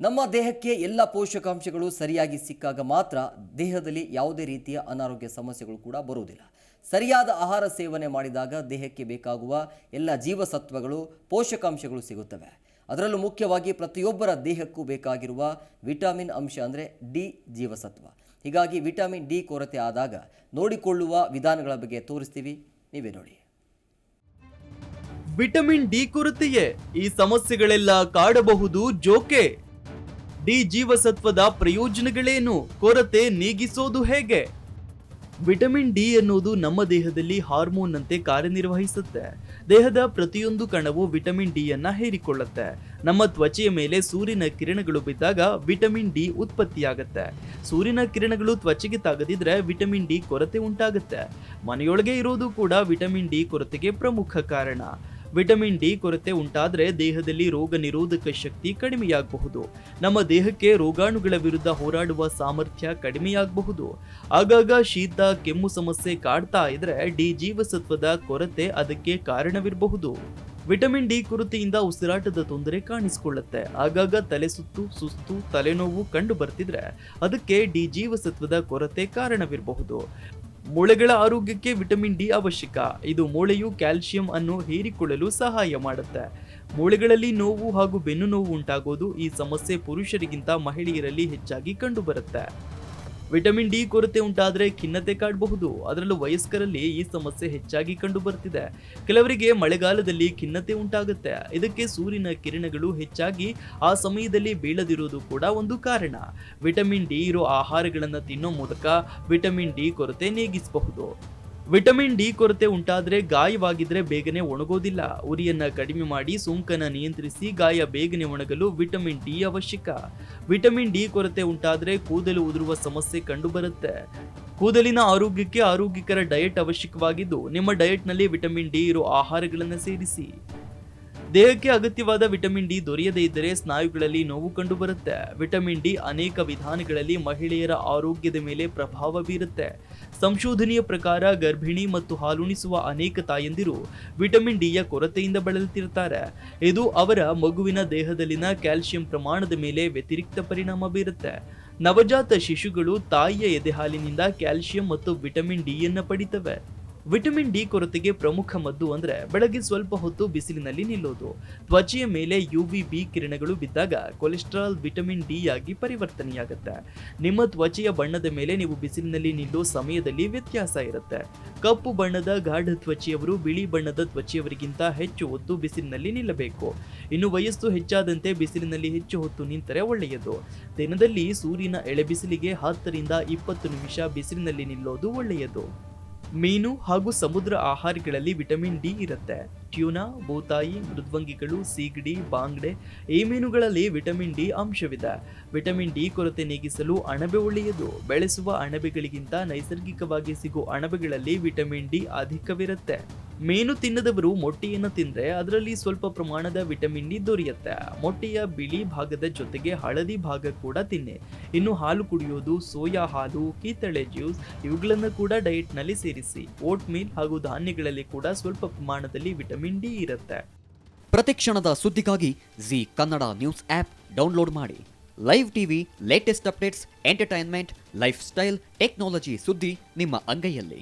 ನಮ್ಮ ದೇಹಕ್ಕೆ ಎಲ್ಲ ಪೋಷಕಾಂಶಗಳು ಸರಿಯಾಗಿ ಸಿಕ್ಕಾಗ ಮಾತ್ರ ದೇಹದಲ್ಲಿ ಯಾವುದೇ ರೀತಿಯ ಅನಾರೋಗ್ಯ ಸಮಸ್ಯೆಗಳು ಕೂಡ ಬರುವುದಿಲ್ಲ. ಸರಿಯಾದ ಆಹಾರ ಸೇವನೆ ಮಾಡಿದಾಗ ದೇಹಕ್ಕೆ ಬೇಕಾಗುವ ಎಲ್ಲ ಜೀವಸತ್ವಗಳು, ಪೋಷಕಾಂಶಗಳು ಸಿಗುತ್ತವೆ. ಅದರಲ್ಲೂ ಮುಖ್ಯವಾಗಿ ಪ್ರತಿಯೊಬ್ಬರ ದೇಹಕ್ಕೂ ಬೇಕಾಗಿರುವ ವಿಟಮಿನ್ ಅಂಶ ಅಂದರೆ ಡಿ ಜೀವಸತ್ವ. ಹೀಗಾಗಿ ವಿಟಮಿನ್ ಡಿ ಕೊರತೆ ಆದಾಗ ನೋಡಿಕೊಳ್ಳುವ ವಿಧಾನಗಳ ಬಗ್ಗೆ ತೋರಿಸ್ತೀವಿ, ನೀವೇ ನೋಡಿ. ವಿಟಮಿನ್ ಡಿ ಕೊರತೆಯೇ ಈ ಸಮಸ್ಯೆಗಳೆಲ್ಲ ಕಾಡಬಹುದು ಜೋಕೆ? ಡಿ ಜೀವಸತ್ವದ ಪ್ರಯೋಜನಗಳೇನು? ಕೊರತೆ ನೀಗಿಸೋದು ಹೇಗೆ? ವಿಟಮಿನ್ ಡಿ ಎನ್ನುವುದು ನಮ್ಮ ದೇಹದಲ್ಲಿ ಹಾರ್ಮೋನ್ ನಂತೆ ಕಾರ್ಯನಿರ್ವಹಿಸುತ್ತೆ. ದೇಹದ ಪ್ರತಿಯೊಂದು ಕಣವು ವಿಟಮಿನ್ ಡಿ ಯನ್ನ ಹೀರಿಕೊಳ್ಳುತ್ತೆ. ನಮ್ಮ ತ್ವಚೆಯ ಮೇಲೆ ಸೂರ್ಯನ ಕಿರಣಗಳು ಬಿದ್ದಾಗ ವಿಟಮಿನ್ ಡಿ ಉತ್ಪತ್ತಿಯಾಗುತ್ತೆ. ಸೂರ್ಯನ ಕಿರಣಗಳು ತ್ವಚೆಗೆ ತಾಗದಿದ್ರೆ ವಿಟಮಿನ್ ಡಿ ಕೊರತೆ ಉಂಟಾಗುತ್ತೆ. ಮನೆಯೊಳಗೆ ಇರೋದು ಕೂಡ ವಿಟಮಿನ್ ಡಿ ಕೊರತೆಗೆ ಪ್ರಮುಖ ಕಾರಣ. ವಿಟಮಿನ್ ಡಿ ಕೊರತೆ ಉಂಟಾದ್ರೆ ದೇಹದಲ್ಲಿ ರೋಗ ನಿರೋಧಕ ಶಕ್ತಿ ಕಡಿಮೆಯಾಗಬಹುದು. ನಮ್ಮ ದೇಹಕ್ಕೆ ರೋಗಾಣುಗಳ ವಿರುದ್ಧ ಹೋರಾಡುವ ಸಾಮರ್ಥ್ಯ ಕಡಿಮೆಯಾಗಬಹುದು. ಆಗಾಗ ಶೀತ, ಕೆಮ್ಮು ಸಮಸ್ಯೆ ಕಾಡ್ತಾ ಇದ್ರೆ ಡಿ ಜೀವಸತ್ವದ ಕೊರತೆ ಅದಕ್ಕೆ ಕಾರಣವಿರಬಹುದು. ವಿಟಮಿನ್ ಡಿ ಕೊರತೆಯಿಂದ ಉಸಿರಾಟದ ತೊಂದರೆ ಕಾಣಿಸಿಕೊಳ್ಳುತ್ತೆ. ಆಗಾಗ ತಲೆ ಸುಸ್ತು, ತಲೆನೋವು ಕಂಡು ಬರ್ತಿದ್ರೆ ಅದಕ್ಕೆ ಡಿ ಜೀವಸತ್ವದ ಕೊರತೆ ಕಾರಣವಿರಬಹುದು. ಮೂಳೆಗಳ ಆರೋಗ್ಯಕ್ಕೆ ವಿಟಮಿನ್ ಡಿ ಅವಶ್ಯಕ. ಇದು ಮೂಳೆಯು ಕ್ಯಾಲ್ಸಿಯಂ ಅನ್ನು ಹೀರಿಕೊಳ್ಳಲು ಸಹಾಯ ಮಾಡುತ್ತೆ. ಮೂಳೆಗಳಲ್ಲಿ ನೋವು ಹಾಗೂ ಬೆನ್ನು ನೋವು ಉಂಟಾಗೋದು ಈ ಸಮಸ್ಯೆ ಪುರುಷರಿಗಿಂತ ಮಹಿಳೆಯರಲ್ಲಿ ಹೆಚ್ಚಾಗಿ ಕಂಡುಬರುತ್ತೆ. ವಿಟಮಿನ್ ಡಿ ಕೊರತೆ ಉಂಟಾದ್ರೆ ಖಿನ್ನತೆ ಕಾಡಬಹುದು. ಅದರಲ್ಲೂ ವಯಸ್ಕರಲ್ಲಿ ಈ ಸಮಸ್ಯೆ ಹೆಚ್ಚಾಗಿ ಕಂಡು ಬರ್ತಿದೆ. ಕೆಲವರಿಗೆ ಮಳೆಗಾಲದಲ್ಲಿ ಖಿನ್ನತೆ ಉಂಟಾಗುತ್ತೆ. ಇದಕ್ಕೆ ಸೂರ್ಯನ ಕಿರಣಗಳು ಹೆಚ್ಚಾಗಿ ಆ ಸಮಯದಲ್ಲಿ ಬೀಳದಿರುವುದು ಕೂಡ ಒಂದು ಕಾರಣ. ವಿಟಮಿನ್ ಡಿ ಇರೋ ಆಹಾರಗಳನ್ನು ತಿನ್ನೋ ಮೂಲಕ ವಿಟಮಿನ್ ಡಿ ಕೊರತೆ ನೀಗಿಸಬಹುದು. ವಿಟಮಿನ್ ಡಿ ಕೊರತೆ ಉಂಟಾದ್ರೆ ಗಾಯವಾಗಿದ್ರೆ ಬೇಗನೆ ಒಣಗೋದಿಲ್ಲ. ಉರಿಯನ್ನ ಕಡಿಮೆ ಮಾಡಿ ಸೋಂಕನ್ನು ನಿಯಂತ್ರಿಸಿ ಗಾಯ ಬೇಗನೆ ಒಣಗಲು ವಿಟಮಿನ್ ಡಿ ಅವಶ್ಯಕ. ವಿಟಮಿನ್ ಡಿ ಕೊರತೆ ಉಂಟಾದ್ರೆ ಕೂದಲು ಉದುರುವ ಸಮಸ್ಯೆ ಕಂಡುಬರುತ್ತೆ. ಕೂದಲಿನ ಆರೋಗ್ಯಕ್ಕೆ ಆರೋಗ್ಯಕರ ಡಯಟ್ ಅವಶ್ಯಕವಾಗಿದ್ದು ನಿಮ್ಮ ಡಯಟ್ನಲ್ಲಿ ವಿಟಮಿನ್ ಡಿ ಇರೋ ಆಹಾರಗಳನ್ನು ಸೇರಿಸಿ. ದೇಹಕ್ಕೆ ಅಗತ್ಯವಾದ ವಿಟಮಿನ್ ಡಿ ದೊರೆಯದೇ ಇದ್ದರೆ ಸ್ನಾಯುಗಳಲ್ಲಿ ನೋವು ಕಂಡುಬರುತ್ತೆ. ವಿಟಮಿನ್ ಡಿ ಅನೇಕ ವಿಧಾನಗಳಲ್ಲಿ ಮಹಿಳೆಯರ ಆರೋಗ್ಯದ ಮೇಲೆ ಪ್ರಭಾವ ಬೀರುತ್ತೆ. ಸಂಶೋಧನೆಯ ಪ್ರಕಾರ ಗರ್ಭಿಣಿ ಮತ್ತು ಹಾಲುಣಿಸುವ ಅನೇಕ ತಾಯಂದಿರು ವಿಟಮಿನ್ ಡಿ ಯ ಕೊರತೆಯಿಂದ ಬಳಲುತ್ತಿರುತ್ತಾರೆ. ಇದು ಅವರ ಮಗುವಿನ ದೇಹದಲ್ಲಿನ ಕ್ಯಾಲ್ಸಿಯಂ ಪ್ರಮಾಣದ ಮೇಲೆ ವ್ಯತಿರಿಕ್ತ ಪರಿಣಾಮ ಬೀರುತ್ತೆ. ನವಜಾತ ಶಿಶುಗಳು ತಾಯಿಯ ಎದೆಹಾಲಿನಿಂದ ಕ್ಯಾಲ್ಸಿಯಂ ಮತ್ತು ವಿಟಮಿನ್ ಡಿ ಯನ್ನು ಪಡಿತವೆ. ವಿಟಮಿನ್ ಡಿ ಕೊರತೆಗೆ ಪ್ರಮುಖ ಮದ್ದು ಅಂದ್ರೆ ಬೆಳಗ್ಗೆ ಸ್ವಲ್ಪ ಹೊತ್ತು ಬಿಸಿಲಿನಲ್ಲಿ ನಿಲ್ಲೋದು. ತ್ವಚೆಯ ಮೇಲೆ UVB ಕಿರಣಗಳು ಬಿದ್ದಾಗ ಕೊಲೆಸ್ಟ್ರಾಲ್ ವಿಟಮಿನ್ ಡಿ ಆಗಿ ಪರಿವರ್ತನೆಯಾಗುತ್ತೆ. ನಿಮ್ಮ ತ್ವಚೆಯ ಬಣ್ಣದ ಮೇಲೆ ನೀವು ಬಿಸಿಲಿನಲ್ಲಿ ನಿಲ್ಲೋ ಸಮಯದಲ್ಲಿ ವ್ಯತ್ಯಾಸ ಇರುತ್ತೆ. ಕಪ್ಪು ಬಣ್ಣದ ಗಾಢ ತ್ವಚೆಯವರು ಬಿಳಿ ಬಣ್ಣದ ತ್ವಚೆಯವರಿಗಿಂತ ಹೆಚ್ಚು ಹೊತ್ತು ಬಿಸಿಲಿನಲ್ಲಿ ನಿಲ್ಲಬೇಕು. ಇನ್ನು ವಯಸ್ಸು ಹೆಚ್ಚಾದಂತೆ ಬಿಸಿಲಿನಲ್ಲಿ ಹೆಚ್ಚು ಹೊತ್ತು ನಿಂತರೆ ಒಳ್ಳೆಯದು. ದಿನದಲ್ಲಿ ಸೂರ್ಯನ ಎಳೆಬಿಸಿಲಿಗೆ 10 ರಿಂದ 20 ನಿಮಿಷ ಬಿಸಿಲಿನಲ್ಲಿ ನಿಲ್ಲೋದು ಒಳ್ಳೆಯದು. ಮೀನು ಹಾಗೂ ಸಮುದ್ರ ಆಹಾರಗಳಲ್ಲಿ ವಿಟಮಿನ್ ಡಿ ಇರುತ್ತೆ. ಟ್ಯೂನಾ, ಬೂತಾಯಿ, ಮೃದ್ವಂಗಿಗಳು, ಸೀಗಡಿ, ಬಾಂಗ್ಡೆ ಈ ಮೀನುಗಳಲ್ಲಿ ವಿಟಮಿನ್ ಡಿ ಅಂಶವಿದೆ. ವಿಟಮಿನ್ ಡಿ ಕೊರತೆ ನೀಗಿಸಲು ಅಣಬೆ ಒಳ್ಳೆಯದು. ಬೆಳೆಸುವ ಅಣಬೆಗಳಿಗಿಂತ ನೈಸರ್ಗಿಕವಾಗಿ ಸಿಗುವ ಅಣಬೆಗಳಲ್ಲಿ ವಿಟಮಿನ್ ಡಿ ಅಧಿಕವಿರುತ್ತೆ. ಮೀನು ತಿನ್ನದವರು ಮೊಟ್ಟೆಯನ್ನು ತಿಂದ್ರೆ ಅದರಲ್ಲಿ ಸ್ವಲ್ಪ ಪ್ರಮಾಣದ ವಿಟಮಿನ್ ಡಿ ದೊರೆಯುತ್ತೆ. ಮೊಟ್ಟೆಯ ಬಿಳಿ ಭಾಗದ ಜೊತೆಗೆ ಹಳದಿ ಭಾಗ ಕೂಡ ತಿನ್ನಿ. ಇನ್ನು ಹಾಲು ಕುಡಿಯೋದು, ಸೋಯಾ ಹಾಲು, ಕಿತ್ತಳೆ ಜ್ಯೂಸ್ ಇವುಗಳನ್ನು ಕೂಡ ಡಯಟ್ ನಲ್ಲಿ ಸೇರಿಸಿ. ಓಟ್ ಮೀಲ್ ಹಾಗೂ ಧಾನ್ಯಗಳಲ್ಲಿ ಕೂಡ ಸ್ವಲ್ಪ ಪ್ರಮಾಣದಲ್ಲಿ ವಿಟಮಿನ್ ಡಿ ಇರುತ್ತೆ. ಪ್ರತಿಕ್ಷಣದ ಸುದ್ದಿಗಾಗಿ Zee Kannada news app download ಮಾಡಿ. Live TV, latest updates, entertainment, lifestyle, technology ಸುದ್ದಿ ನಿಮ್ಮ ಅಂಗೈಯಲ್ಲಿ.